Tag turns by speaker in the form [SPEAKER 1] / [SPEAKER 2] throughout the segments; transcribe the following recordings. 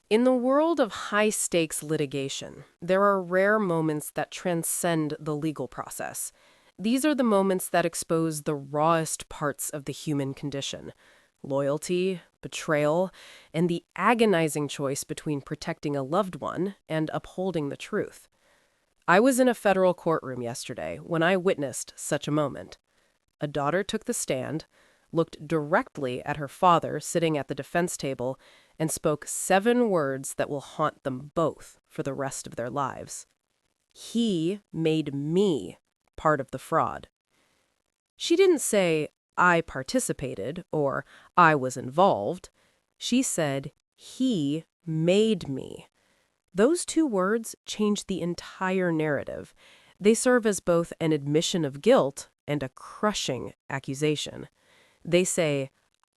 [SPEAKER 1] In the world of high-stakes litigation, there are rare moments that transcend the legal process. These are the moments that expose the rawest parts of the human condition: loyalty, betrayal, and the agonizing choice between protecting a loved one and upholding the truth. I was in a federal courtroom yesterday when I witnessed such a moment. A daughter took the stand, looked directly at her father sitting at the defense table, and spoke 7 words that will haunt them both for the rest of their lives. He made me part of the fraud. She didn't say, I participated or I was involved. She said, he made me. Those 2 words change the entire narrative. They serve as both an admission of guilt and a crushing accusation. They say,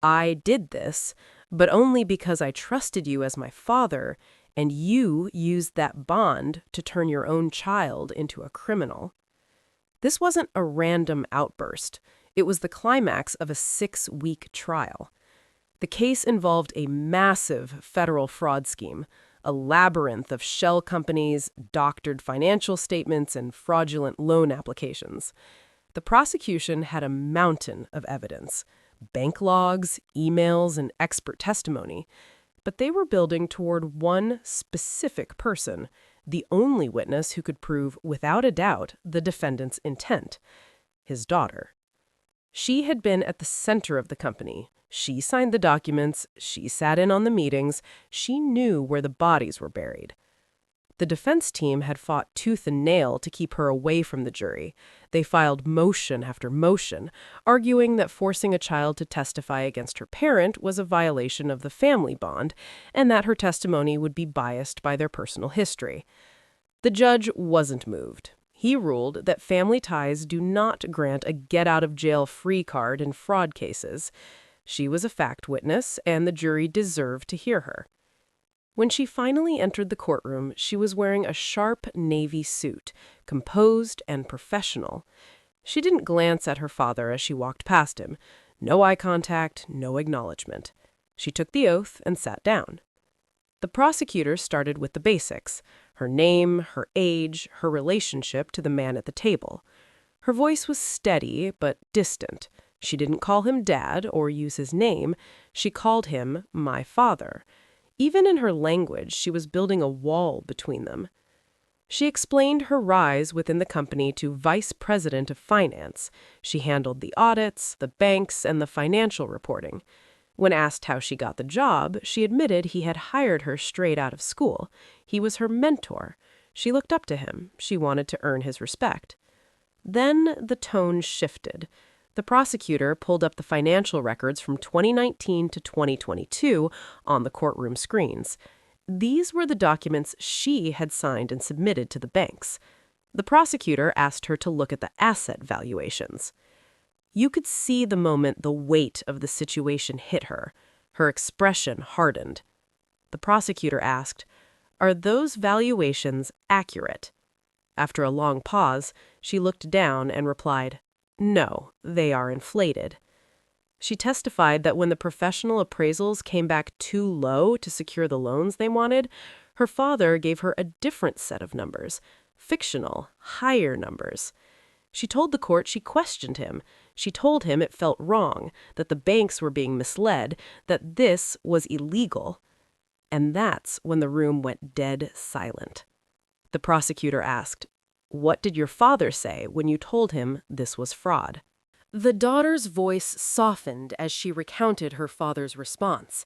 [SPEAKER 1] I did this, but only because I trusted you as my father, and you used that bond to turn your own child into a criminal. This wasn't a random outburst. It was the climax of a 6-week trial. The case involved a massive federal fraud scheme, a labyrinth of shell companies, doctored financial statements, and fraudulent loan applications. The prosecution had a mountain of evidence: bank logs, emails, and expert testimony. But they were building toward one specific person, the only witness who could prove without a doubt the defendant's intent: his daughter. She had been at the center of the company. She signed the documents, she sat in on the meetings, she knew where the bodies were buried. The defense team had fought tooth and nail to keep her away from the jury. They filed motion after motion, arguing that forcing a child to testify against her parent was a violation of the family bond, and that her testimony would be biased by their personal history. The judge wasn't moved. He ruled that family ties do not grant a get-out-of-jail-free card in fraud cases. She was a fact witness, and the jury deserved to hear her. When she finally entered the courtroom, she was wearing a sharp navy suit, composed and professional. She didn't glance at her father as she walked past him. No eye contact, no acknowledgement. She took the oath and sat down. The prosecutor started with the basics: her name, her age, her relationship to the man at the table. Her voice was steady but distant. She didn't call him Dad or use his name. She called him my father. Even in her language, she was building a wall between them. She explained her rise within the company to vice president of finance. She handled the audits, the banks, and the financial reporting. When asked how she got the job, she admitted he had hired her straight out of school. He was her mentor. She looked up to him. She wanted to earn his respect. Then the tone shifted. The prosecutor pulled up the financial records from 2019 to 2022 on the courtroom screens. These were the documents she had signed and submitted to the banks. The prosecutor asked her to look at the asset valuations. You could see the moment the weight of the situation hit her. Her expression hardened. The prosecutor asked, "Are those valuations accurate?" After a long pause, she looked down and replied, "No, they are inflated." She testified that when the professional appraisals came back too low to secure the loans they wanted, her father gave her a different set of numbers, fictional, higher numbers. She told the court she questioned him. She told him it felt wrong, that the banks were being misled, that this was illegal. And that's when the room went dead silent. The prosecutor asked, "What did your father say when you told him this was fraud?" The daughter's voice softened as she recounted her father's response.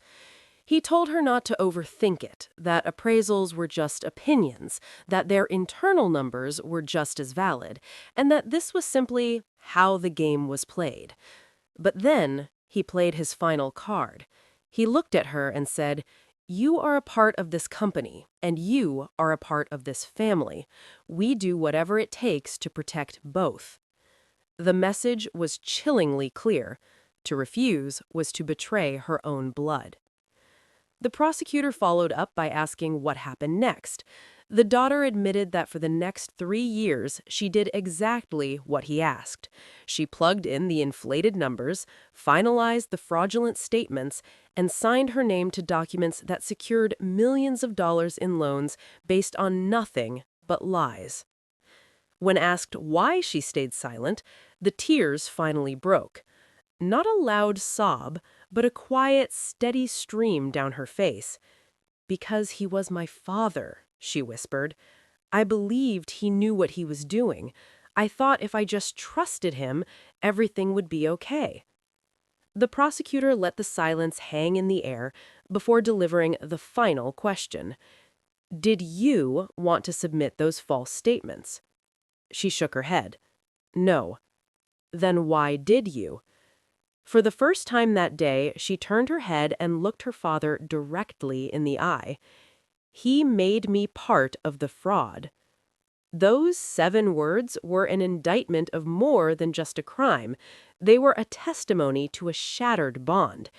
[SPEAKER 1] He told her not to overthink it, that appraisals were just opinions, that their internal numbers were just as valid, and that this was simply how the game was played. But then he played his final card. He looked at her and said, "You are a part of this company, and you are a part of this family. We do whatever it takes to protect both." The message was chillingly clear. To refuse was to betray her own blood. The prosecutor followed up by asking what happened next. The daughter admitted that for the next 3 years, she did exactly what he asked. She plugged in the inflated numbers, finalized the fraudulent statements, and signed her name to documents that secured millions of dollars in loans based on nothing but lies. When asked why she stayed silent, the tears finally broke. Not a loud sob, but a quiet, steady stream down her face. "Because he was my father," she whispered. "I believed he knew what he was doing. I thought if I just trusted him, everything would be okay." The prosecutor let the silence hang in the air before delivering the final question. "Did you want to submit those false statements?" She shook her head. "No." "Then why did you?" For the first time that day, she turned her head and looked her father directly in the eye. "He made me part of the fraud." Those 7 words were an indictment of more than just a crime. They were a testimony to a shattered bond.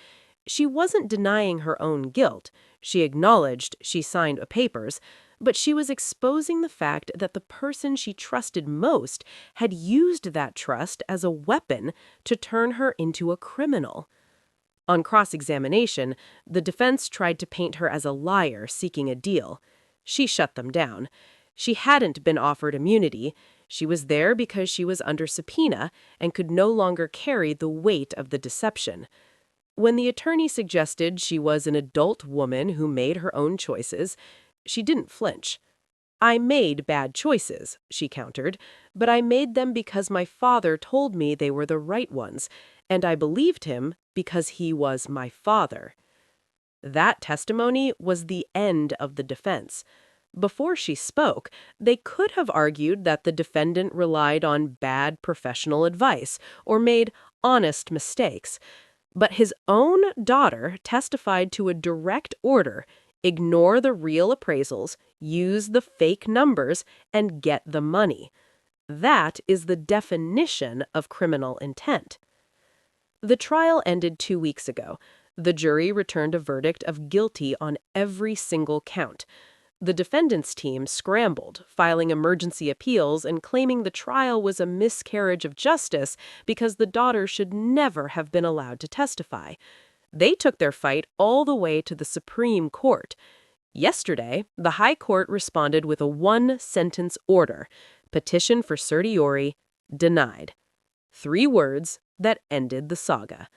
[SPEAKER 1] She wasn't denying her own guilt. She acknowledged she signed papers, but she was exposing the fact that the person she trusted most had used that trust as a weapon to turn her into a criminal. On cross-examination, the defense tried to paint her as a liar seeking a deal. She shut them down. She hadn't been offered immunity. She was there because she was under subpoena and could no longer carry the weight of the deception. When the attorney suggested she was an adult woman who made her own choices, she didn't flinch. "I made bad choices," she countered, "but I made them because my father told me they were the right ones, and I believed him because he was my father." That testimony was the end of the defense. Before she spoke, they could have argued that the defendant relied on bad professional advice or made honest mistakes. But his own daughter testified to a direct order: ignore the real appraisals, use the fake numbers, and get the money. That is the definition of criminal intent. The trial ended 2 weeks ago. The jury returned a verdict of guilty on every single count. The defendant's team scrambled, filing emergency appeals and claiming the trial was a miscarriage of justice because the daughter should never have been allowed to testify. They took their fight all the way to the Supreme Court. Yesterday, the High Court responded with a 1-sentence order: petition for certiorari denied. 3 words that ended the saga.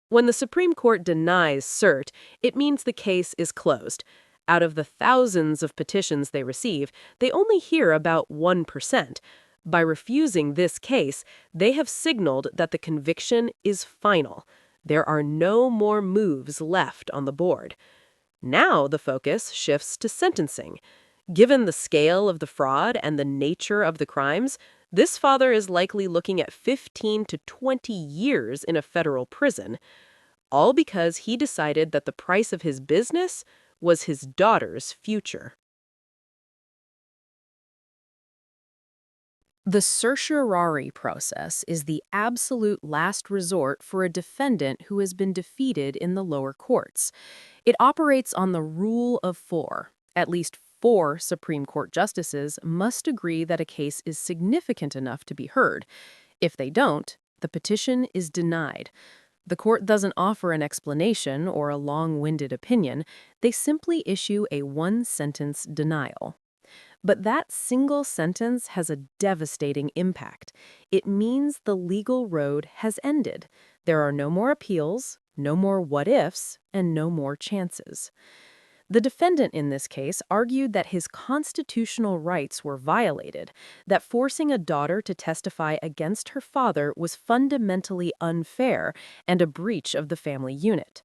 [SPEAKER 1] When the Supreme Court denies cert, it means the case is closed. Out of the thousands of petitions they receive, they only hear about 1%. By refusing this case, they have signaled that the conviction is final. There are no more moves left on the board. Now the focus shifts to sentencing. Given the scale of the fraud and the nature of the crimes, this father is likely looking at 15 to 20 years in a federal prison, all because he decided that the price of his business was his daughter's future. The certiorari process is the absolute last resort for a defendant who has been defeated in the lower courts. It operates on the rule of 4. At least 4 Supreme Court justices must agree that a case is significant enough to be heard. If they don't, the petition is denied. The court doesn't offer an explanation or a long-winded opinion. They simply issue a 1-sentence denial. But that single sentence has a devastating impact. It means the legal road has ended. There are no more appeals, no more what-ifs, and no more chances. The defendant in this case argued that his constitutional rights were violated, that forcing a daughter to testify against her father was fundamentally unfair and a breach of the family unit.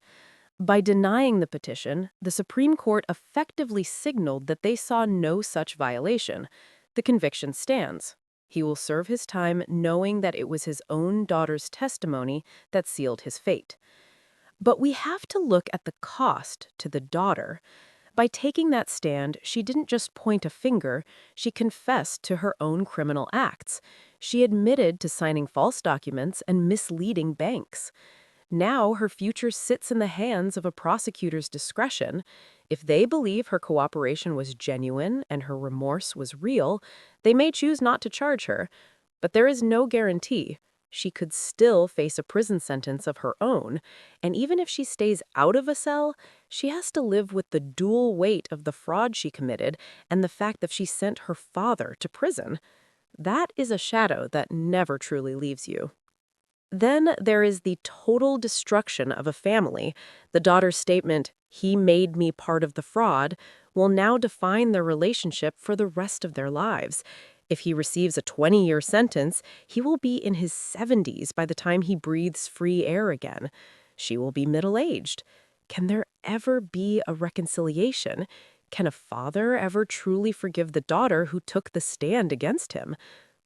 [SPEAKER 1] By denying the petition, the Supreme Court effectively signaled that they saw no such violation. The conviction stands. He will serve his time knowing that it was his own daughter's testimony that sealed his fate. But we have to look at the cost to the daughter. By taking that stand, she didn't just point a finger, she confessed to her own criminal acts. She admitted to signing false documents and misleading banks. Now her future sits in the hands of a prosecutor's discretion. If they believe her cooperation was genuine and her remorse was real, they may choose not to charge her. But there is no guarantee. She could still face a prison sentence of her own, and even if she stays out of a cell, she has to live with the dual weight of the fraud she committed and the fact that she sent her father to prison. That is a shadow that never truly leaves you. Then there is the total destruction of a family. The daughter's statement, "He made me part of the fraud," will now define their relationship for the rest of their lives. If he receives a 20-year sentence, he will be in his 70s by the time he breathes free air again. She will be middle-aged. Can there ever be a reconciliation? Can a father ever truly forgive the daughter who took the stand against him?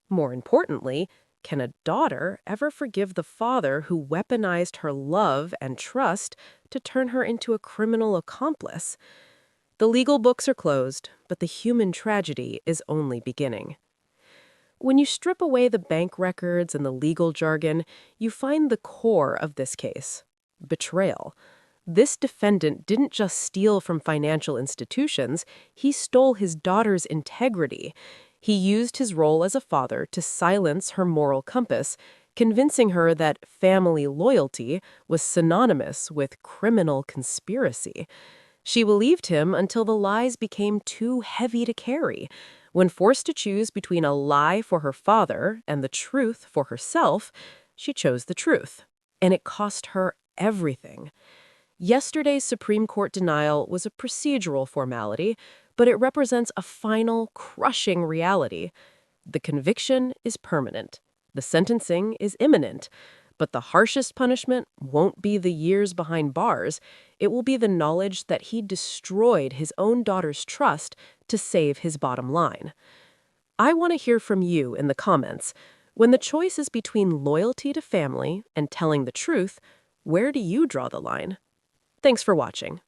[SPEAKER 1] More importantly, can a daughter ever forgive the father who weaponized her love and trust to turn her into a criminal accomplice? The legal books are closed, but the human tragedy is only beginning. When you strip away the bank records and the legal jargon, you find the core of this case: betrayal. This defendant didn't just steal from financial institutions, he stole his daughter's integrity. He used his role as a father to silence her moral compass, convincing her that family loyalty was synonymous with criminal conspiracy. She believed him until the lies became too heavy to carry. When forced to choose between a lie for her father and the truth for herself, she chose the truth. And it cost her everything. Yesterday's Supreme Court denial was a procedural formality, but it represents a final, crushing reality. The conviction is permanent. The sentencing is imminent. But the harshest punishment won't be the years behind bars. It will be the knowledge that he destroyed his own daughter's trust to save his bottom line. I want to hear from you in the comments. When the choice is between loyalty to family and telling the truth, where do you draw the line? Thanks for watching.